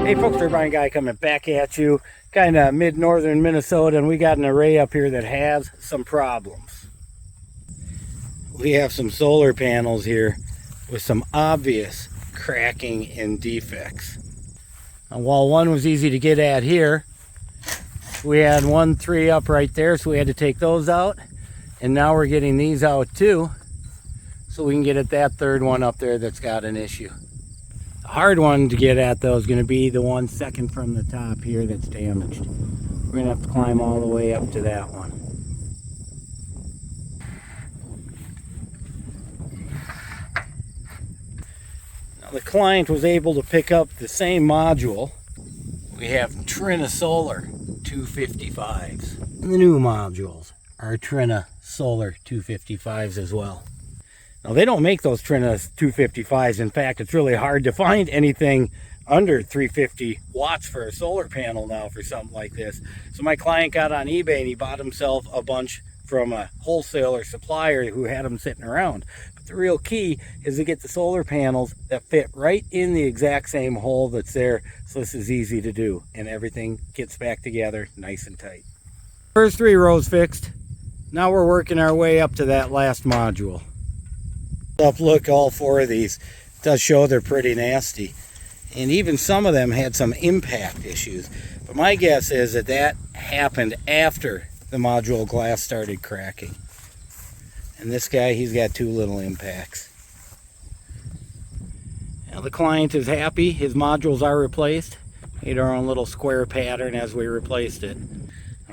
Hey folks, Turbine Guy coming back at you, kind of mid-northern Minnesota, and we got an array up here that has some problems. We have some solar panels here with some obvious cracking and defects. Now, while one was easy to get at here, we had 3 up right there, so we had to take those out, and now we're getting these out too, so we can get at that third one up there that's got an issue. The hard one to get at though is going to be the one second from the top here that's damaged. We're going to have to climb all the way up to that one. Now the client was able to pick up the same module. We have Trina Solar 255s. And the new modules are Trina Solar 255s as well. Now, they don't make those Trina 255s. In fact, it's really hard to find anything under 350 watts for a solar panel now for something like this. So my client got on eBay and he bought himself a bunch from a wholesaler supplier who had them sitting around. But the real key is to get the solar panels that fit right in the exact same hole that's there. So this is easy to do and everything gets back together nice and tight. First 3 rows fixed. Now we're working our way up to that last module. Look, all 4 of these does show they're pretty nasty, and even some of them had some impact issues, but my guess is that that happened after the module glass started cracking. And this guy, he's got 2 little impacts. Now the client is happy, his modules are replaced. Made our own little square pattern as we replaced it.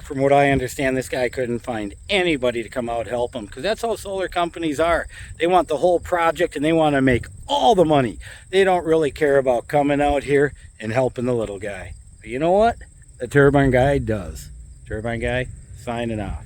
From what I understand, this guy couldn't find anybody to come out help him, because that's how solar companies are. They want the whole project and they want to make all the money. They don't really care about coming out here and helping the little guy. But you know what? The Turbine Guy does. Turbine Guy signing off.